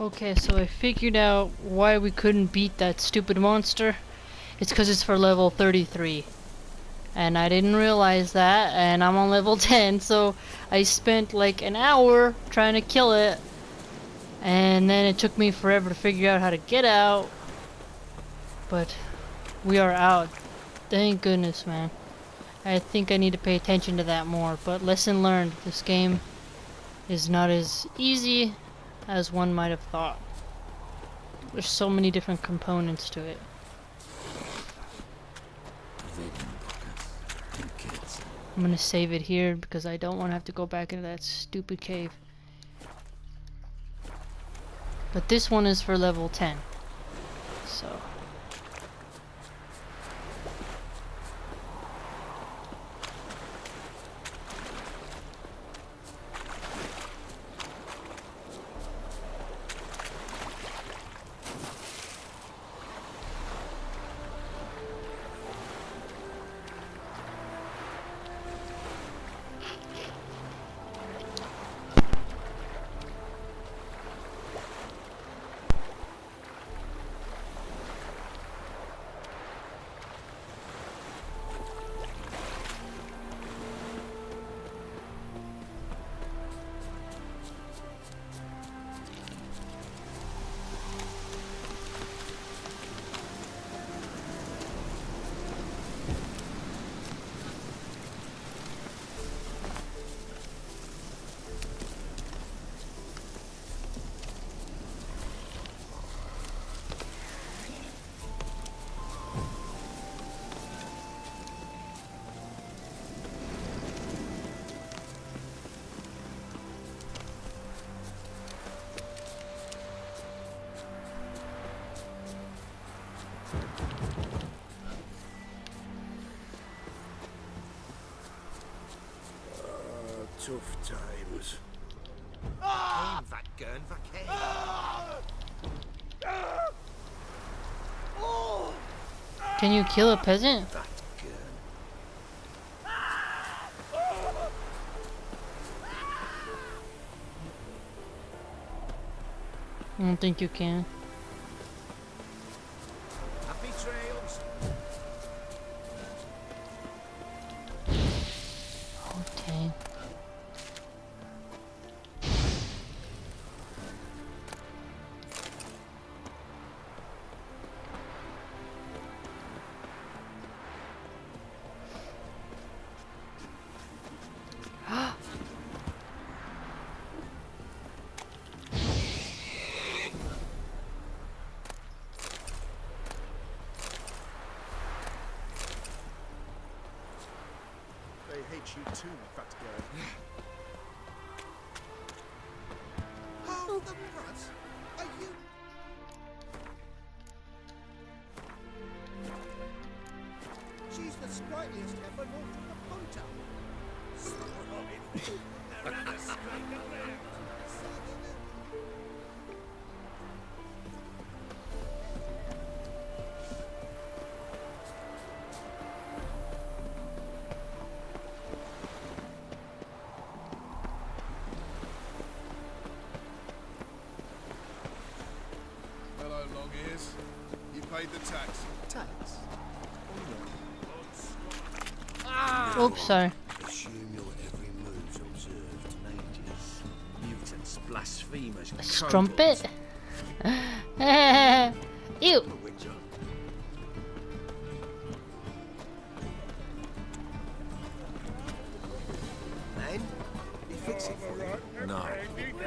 Okay, so I figured out why we couldn't beat that stupid monster. It's because it's for level 33. And I didn't realize that, and I'm on level 10, so I spent like an hour trying to kill it. And then it took me forever to figure out how to get out. But we are out. Thank goodness, man. I think I need to pay attention to that more. But lesson learned, this game is not as easy as one might have thought. There's so many different components to it. I'm gonna save it here because I don't want to have to go back into that stupid cave. But this one is for level 10. So. Tough times. Can you kill a peasant? I don't think you can. Happy trails. Okay. They hate you too, fat girl. How the brats are you? She's the sprightliest heifer north of the Ponta. Hello, long ears. You paid the tax. Tax? Oops, sorry. Assume your every move's observed. Mages, mutants, blasphemers, Strumpet? Ew! Man, he fix it for you. No,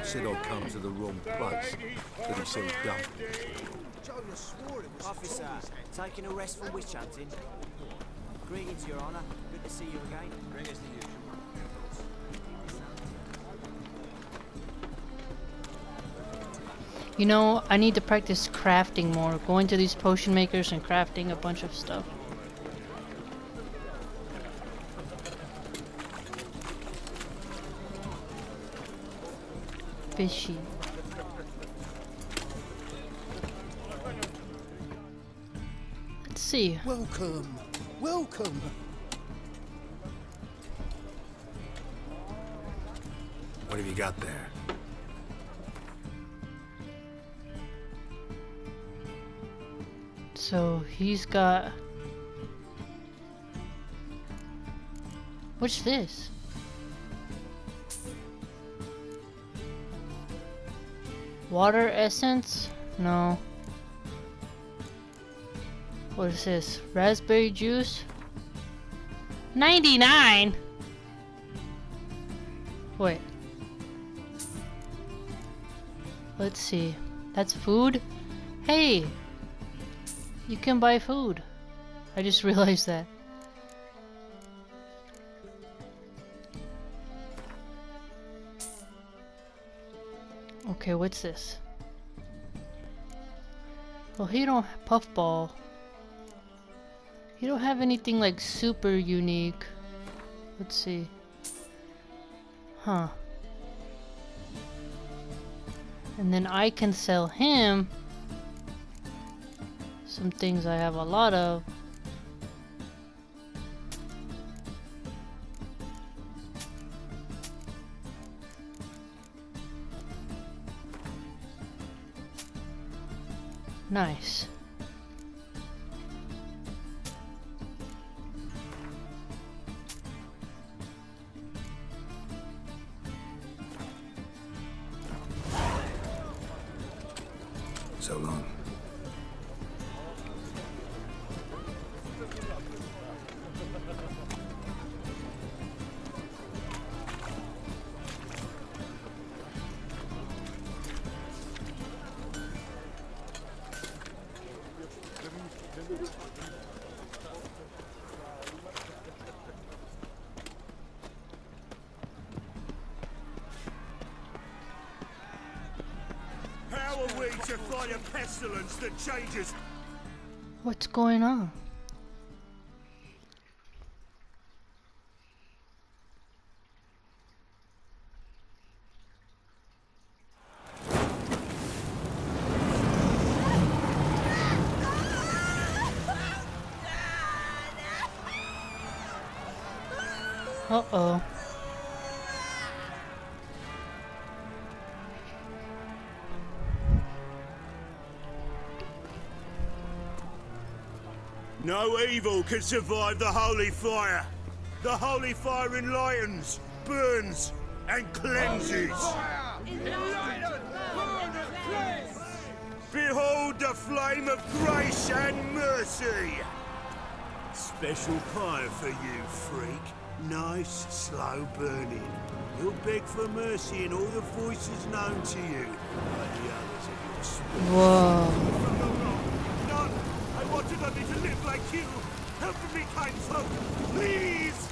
said I'd come to the wrong place. That he said dumb. Joe, you swore it was Officer, taking a rest from witch hunting. Greetings, Your Honour. Good to see you again. Bring us the usual. You know, I need to practice crafting more. Going to these potion makers and crafting a bunch of stuff. Fishy. Let's see. Welcome, welcome. What have you got there? So he's got... What's this? Water essence? No. What is this? Raspberry juice? 99? Wait. Let's see. That's food? Hey! You can buy food. I just realized that. Okay, what's this? Well, he don't puffball. He don't have anything like super unique. Let's see. Huh. And then I can sell him some things I have a lot of. Nice. So long. How are we to fight a pestilence that changes? What's going on? Uh-oh. No evil can survive the holy fire. The holy fire enlightens, burns, and cleanses. Behold the flame of grace and mercy. Special fire for you, freak. Nice, slow burning. You'll beg for mercy in all the voices known to you by the others of your spirit. Whoa. None! I wanted only to live like you! Help me, kind folk! Please!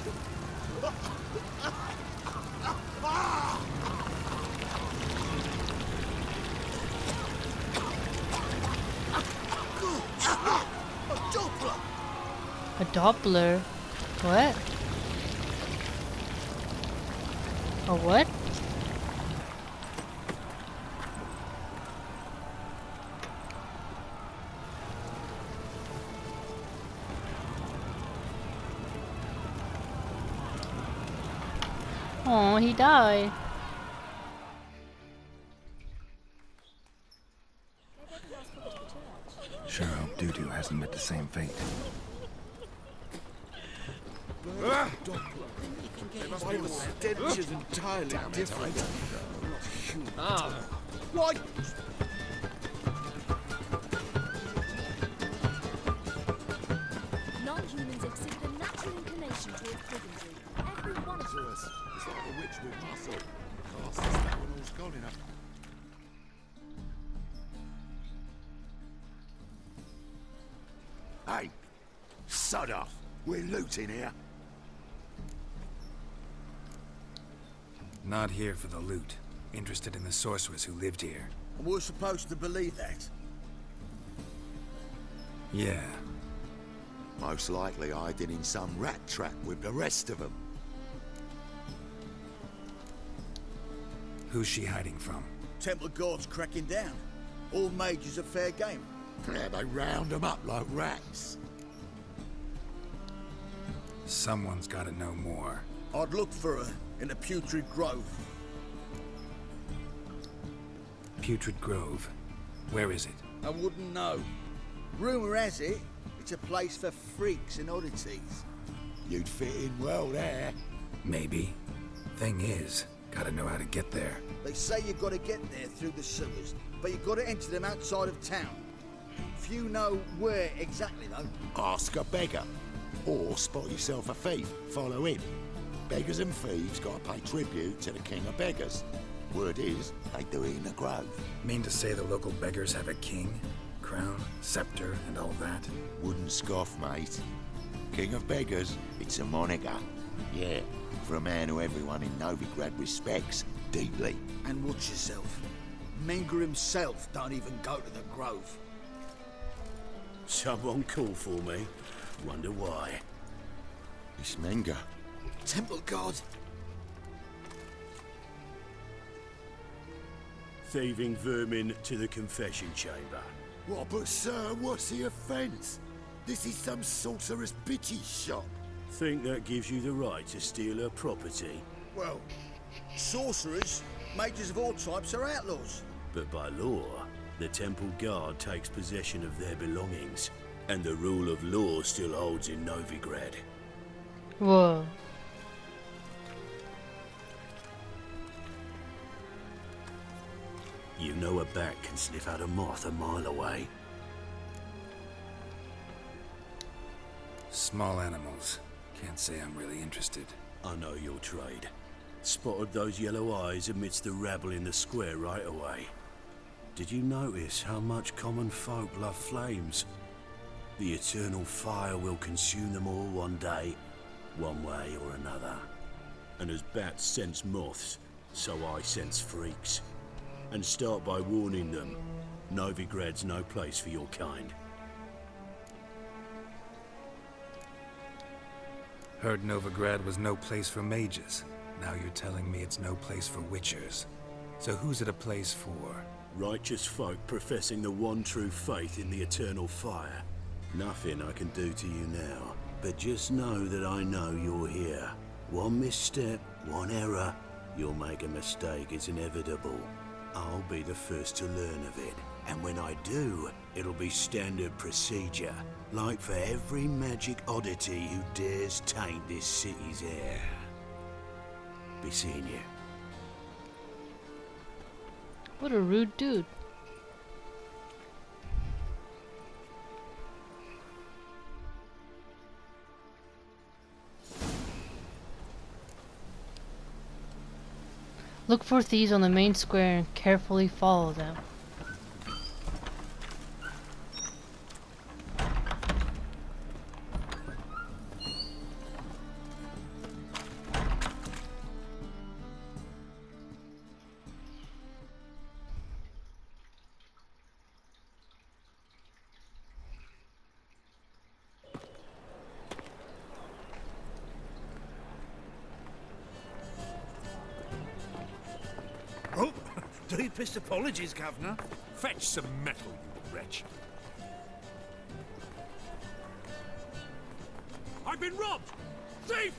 A Doppler! A Doppler? What? A what? Oh, he died. Sure hope Doo-Doo hasn't met the same fate. Stench is entirely different. Why? Non-humans exhibit a natural inclination toward brigandry. Every one of them. It's like a witch with muscle. Cast that one all's gone enough. Hey, sod off. We're looting here. Not here for the loot. Interested in the sorceress who lived here. And we're supposed to believe that. Yeah. Most likely hiding in some rat trap with the rest of them. Who's she hiding from? Templar Guard's cracking down. All mages are fair game. Yeah, they round them up like rats. Someone's gotta know more. I'd look for her in the Putrid Grove. Putrid Grove. Where is it? I wouldn't know. Rumour has it, it's a place for freaks and oddities. You'd fit in well there. Maybe. Thing is, gotta know how to get there. They say you've got to get there through the sewers, but you've got to enter them outside of town. Few know where exactly, though. Ask a beggar. Or spot yourself a thief. Follow him. Beggars and thieves gotta pay tribute to the king of beggars. Word is, they do it in the grove. Mean to say the local beggars have a king, crown, scepter, and all that? Wouldn't scoff, mate. King of beggars, it's a moniker. Yeah, for a man who everyone in Novigrad respects deeply. And watch yourself. Menger himself don't even go to the grove. Someone call for me. Wonder why. It's Menger. Temple God. Thieving vermin to the confession chamber. What, but sir, what's the offence? This is some sorcerer's bitchy shop. Think that gives you the right to steal her property? Well, sorcerers, mages of all types are outlaws. But by law, the temple guard takes possession of their belongings, and the rule of law still holds in Novigrad. Whoa. You know a bat can sniff out a moth a mile away. Small animals. Can't say I'm really interested. I know your trade. Spotted those yellow eyes amidst the rabble in the square right away. Did you notice how much common folk love flames? The eternal fire will consume them all one day, one way or another. And as bats sense moths, so I sense freaks. And start by warning them, Novigrad's no place for your kind. Heard Novigrad was no place for mages. Now you're telling me it's no place for witchers. So who's it a place for? Righteous folk professing the one true faith in the eternal fire. Nothing I can do to you now, but just know that I know you're here. One misstep, one error, you'll make a mistake, it's inevitable. I'll be the first to learn of it, and when I do, it'll be standard procedure, like for every magic oddity who dares taint this city's air. Be seeing you. What a rude dude. Look for thieves on the main square and carefully follow them. Oh, deepest apologies, Governor. Fetch some metal, you wretch. I've been robbed! Thief!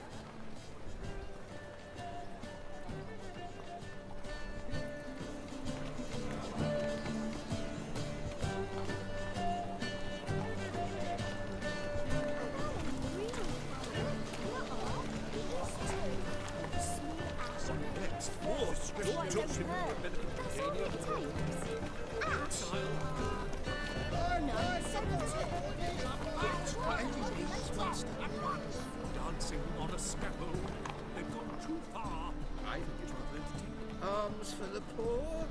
Dancing on a scaffold. They've gone too far. I think it's identity. Arms for the poor.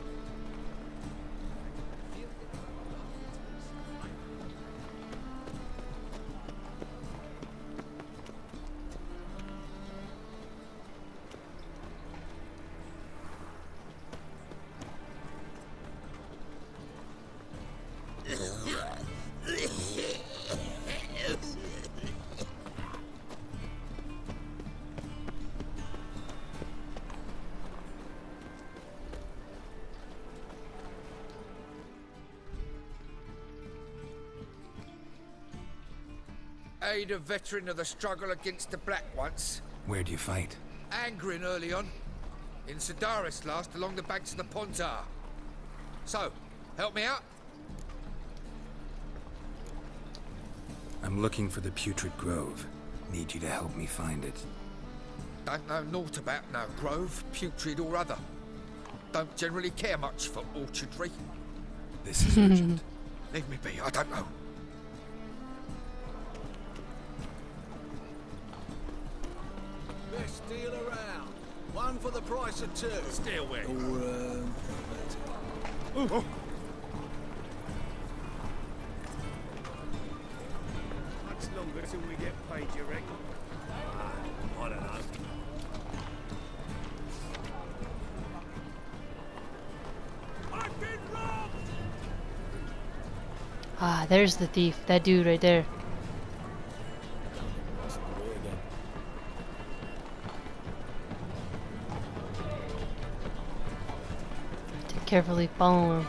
Aid a veteran of the struggle against the Black once. Where'd you fight? Angrin early on. In Sedaris last, along the banks of the Pontar. So, help me out? I'm looking for the Putrid Grove. Need you to help me find it. Don't know naught about no grove, putrid or other. Don't generally care much for orchardry. This is urgent. Leave me be, I don't know. Best deal around. One for the price of two. Stay away. Much longer till we get paid, you reckon? I don't know. I've been robbed! Ah, there's the thief. That dude right there. To carefully follow him.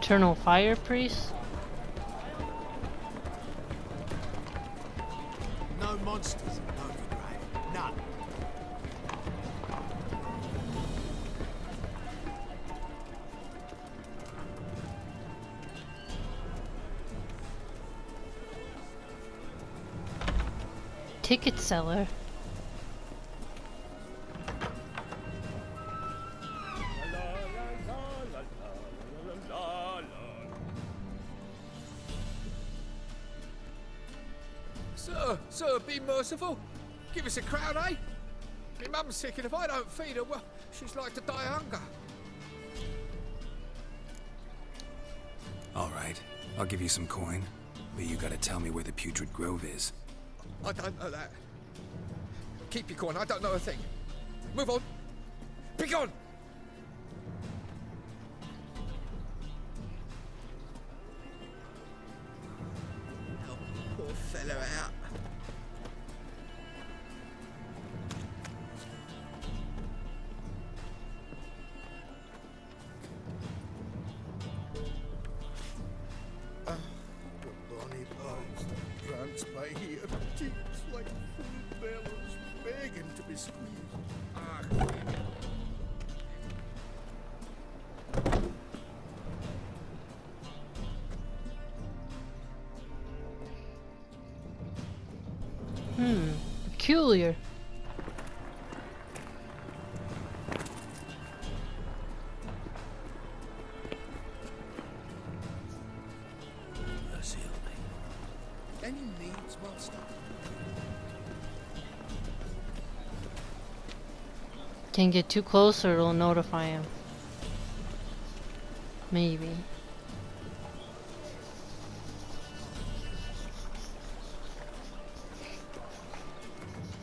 Eternal Fire Priest? No monsters in Novigrad. None. Ticket seller. Sir, be merciful. Give us a crown, eh? My mum's sick, and if I don't feed her, well, she's like to die of hunger. All right, I'll give you some coin, but you gotta tell me where the Putrid Grove is. I don't know that. Keep your coin, I don't know a thing. Move on. Be gone! Help the poor fellow out. Bonnie bones, prance by here, cheeks like full bellows, begging to be squeezed. Ah, Peculiar. Mercy on me. any needs, master? Can't get too close or it'll notify him. Maybe.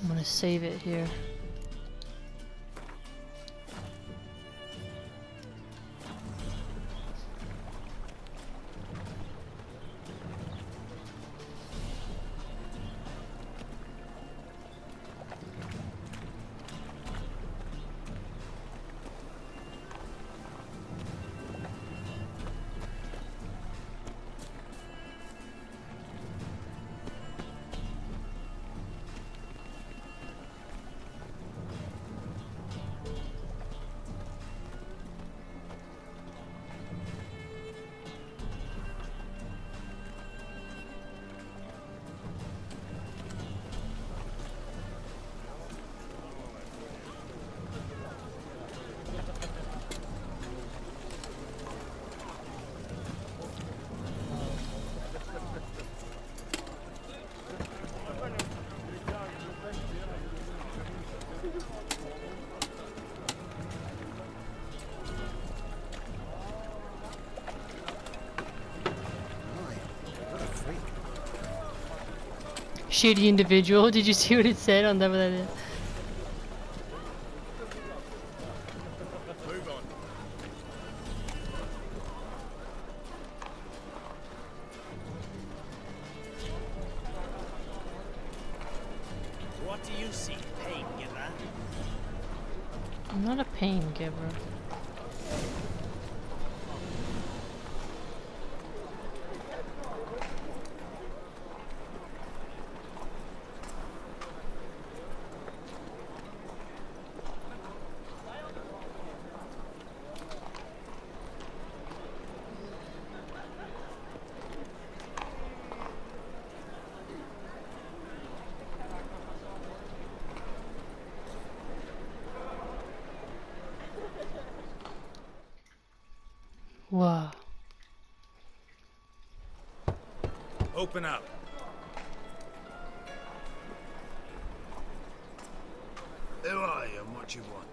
I'm gonna save it here. Shitty individual. Did you see what it said on top of that? Move on. What do you see, pain giver? I'm not a pain giver. Wow. Open up. Who are you and what you want?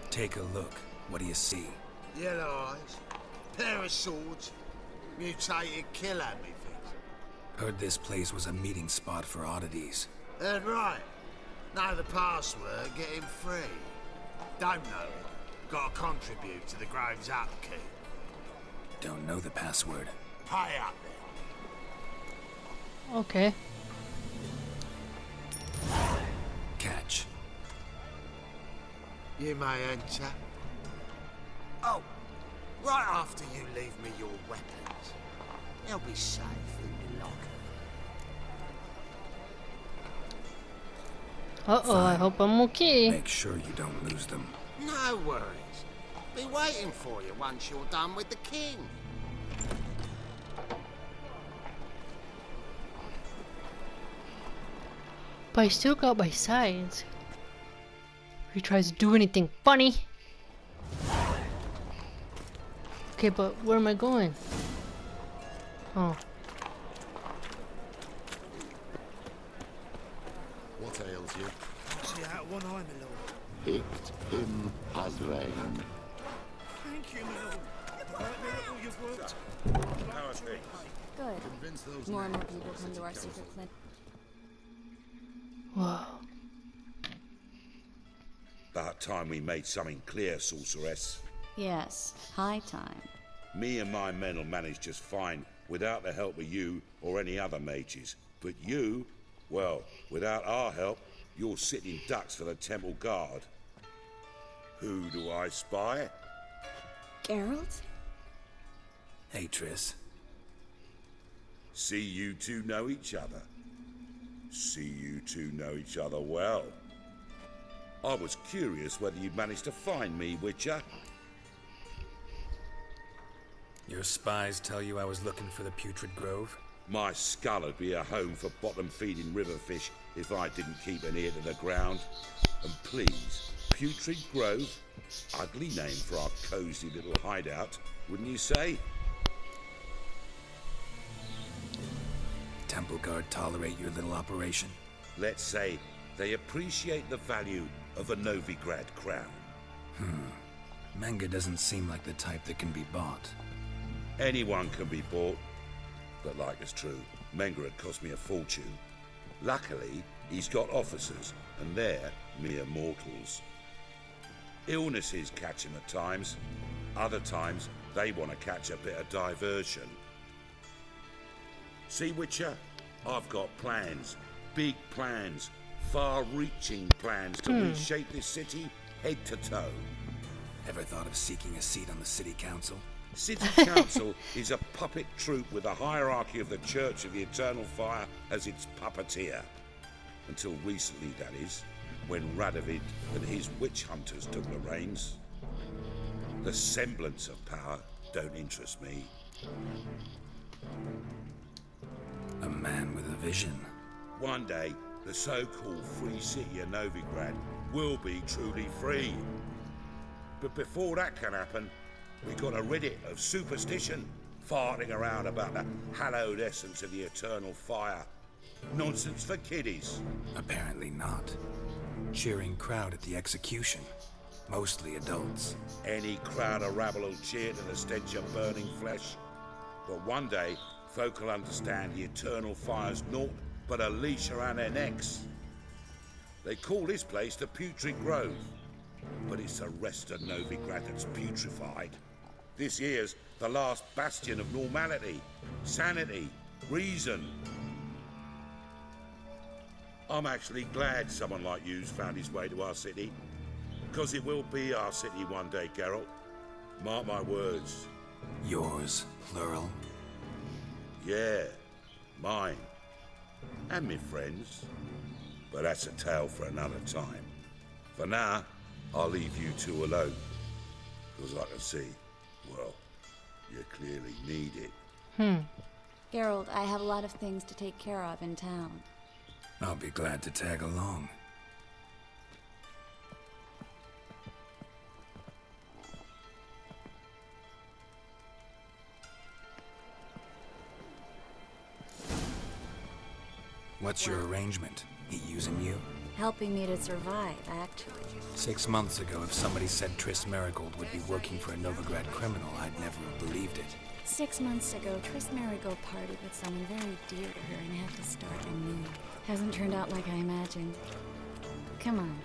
Take a look. What do you see? Yellow eyes, pair of swords, mutated killer methods. Heard this place was a meeting spot for oddities. Heard right. Know the password, get him free. Don't know it. Gotta contribute to the Grove's upkeep. Don't know the password. Pay up then. Okay. Catch. You may enter. Oh, right after you leave me your weapons. They'll be safe in your locker. Uh-oh, I hope I'm okay. Make sure you don't lose them. No worries. Be waiting for you once you're done with the king. But I still got my sides. If he tries to do anything funny. Okay, but where am I going? Oh. What ails you? See out one eye, my lord. Picked him as rain. Thank you, my lord. Quite miracle you've worked. How are things? Good. Convince those More and more names people of the come to our city secret council. clinic. Wow. About time we made something clear, sorceress. Yes, high time. Me and my men will manage just fine without the help of you or any other mages. But you, well, without our help, you're sitting ducks for the temple guard. Who do I spy? Geralt? Hey, Triss. See you two know each other. See you two know each other well. I was curious whether you'd managed to find me, Witcher. Your spies tell you I was looking for the Putrid Grove? My skull would be a home for bottom-feeding river fish if I didn't keep an ear to the ground. And please, Putrid Grove? Ugly name for our cosy little hideout, wouldn't you say? Temple Guard tolerate your little operation? Let's say they appreciate the value of a Novigrad crown. Menga doesn't seem like the type that can be bought. Anyone can be bought, but like it's true, Menga had cost me a fortune. Luckily, he's got officers, and they're mere mortals. Illnesses catch him at times. Other times, they want to catch a bit of diversion. See, Witcher, I've got plans. Big plans. Far-reaching plans to reshape this city head to toe. Ever thought of seeking a seat on the city council? City Council is a puppet troupe with the hierarchy of the Church of the Eternal Fire as its puppeteer. Until recently, that is, when Radovid and his witch hunters took the reins. The semblance of power don't interest me. A man with a vision. One day, the so-called free city of Novigrad will be truly free. But before that can happen, we got to rid it of superstition, farting around about the hallowed essence of the eternal fire. Nonsense for kiddies. Apparently not. Cheering crowd at the execution. Mostly adults. Any crowd of rabble will cheer to the stench of burning flesh. But one day, folk will understand the eternal fire's naught but a leash around their necks. They call this place the Putrid Grove, but it's the rest of Novigrad that's putrefied. This here's the last bastion of normality, sanity, reason. I'm actually glad someone like you's found his way to our city, because it will be our city one day, Geralt. Mark my words. Yours, plural. Yeah, mine. And me friends. But that's a tale for another time. For now, I'll leave you two alone. Because I can see, well, you clearly need it. Geralt, I have a lot of things to take care of in town. I'll be glad to tag along. What's your arrangement? He using you? Helping me to survive, actually. 6 months ago, if somebody said Triss Marigold would be working for a Novigrad criminal, I'd never have believed it. 6 months ago, Triss Marigold partied with someone very dear to her and had to start anew. Hasn't turned out like I imagined. Come on,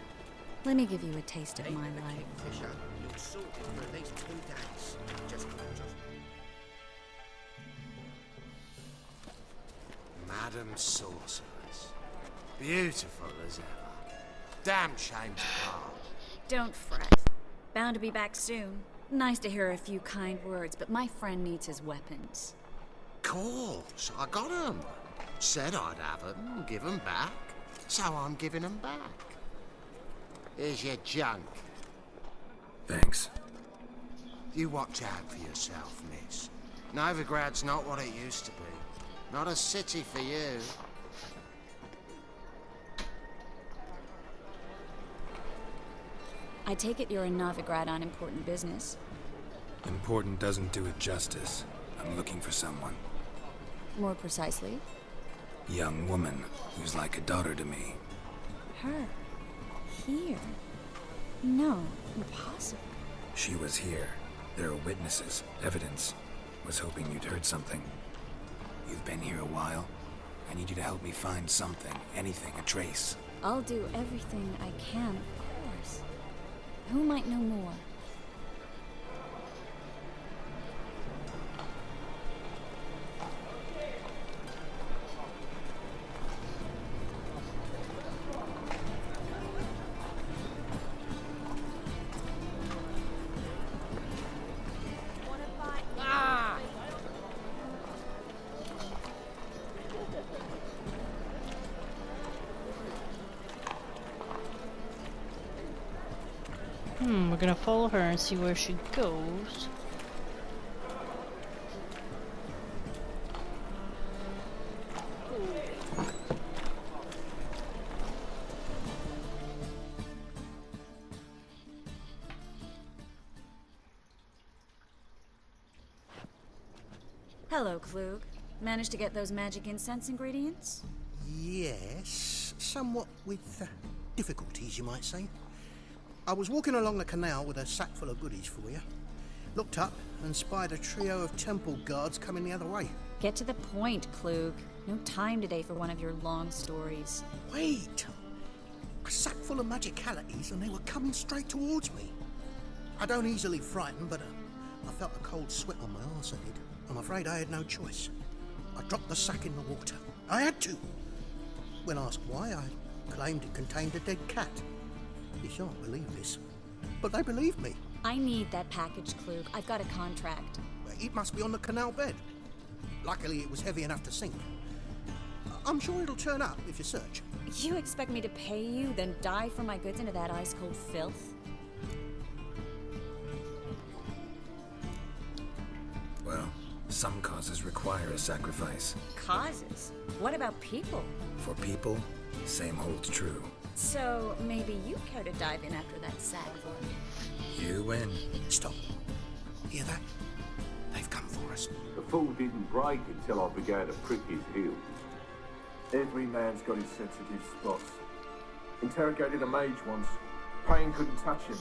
let me give you a taste of my life. Fisher, you're sorted for at least 2 days. Just Madam Sorceress. Beautiful as ever. Damn shame to part. Don't fret. Bound to be back soon. Nice to hear a few kind words, but my friend needs his weapons. Course, I got 'em. Said I'd have 'em, give 'em back. So I'm giving 'em back. Here's your junk. Thanks. You watch out for yourself, miss. Novigrad's not what it used to be. Not a city for you. I take it you're in Novigrad on important business. Important doesn't do it justice. I'm looking for someone. More precisely? Young woman who's like a daughter to me. Her? Here? No, impossible. She was here. There are witnesses, evidence. Was hoping you'd heard something. You've been here a while. I need you to help me find something, anything, a trace. I'll do everything I can, of course. Who might know more? We're gonna follow her and see where she goes. Hello, Klug. Managed to get those magic incense ingredients? Yes, somewhat with difficulties, you might say. I was walking along the canal with a sack full of goodies for you. Looked up and spied a trio of temple guards coming the other way. Get to the point, Klug. No time today for one of your long stories. Wait! A sack full of magicalities and they were coming straight towards me. I don't easily frighten, but I felt a cold sweat on my arse, I did. I'm afraid I had no choice. I dropped the sack in the water. I had to. When asked why, I claimed it contained a dead cat. You shan't believe this, but they believed me. I need that package, Klug. I've got a contract. It must be on the canal bed. Luckily, it was heavy enough to sink. I'm sure it'll turn up if you search. You expect me to pay you, then dive for my goods into that ice-cold filth? Well, some causes require a sacrifice. Causes? What about people? For people, same holds true. So, maybe you care to dive in after that sack for me? You win. Stop. Hear that? They've come for us. The fall didn't break until I began to prick his heels. Every man's got his sensitive spots. Interrogated a mage once. Pain couldn't touch him.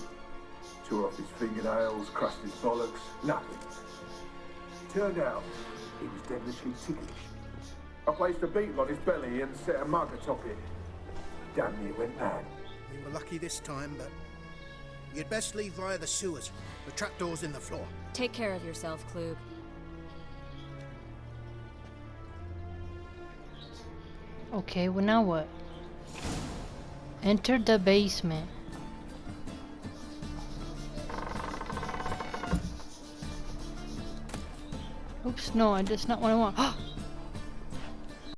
Tore off his fingernails, crushed his bollocks, nothing. Turned out, he was devilishly ticklish. I placed a beetle on his belly and set a mug atop it. Damn near went mad. We were lucky this time, but you'd best leave via the sewers. The trapdoor's in the floor. Take care of yourself, Klug. Okay, well now what? Enter the basement. Oops, no, that's not what I want.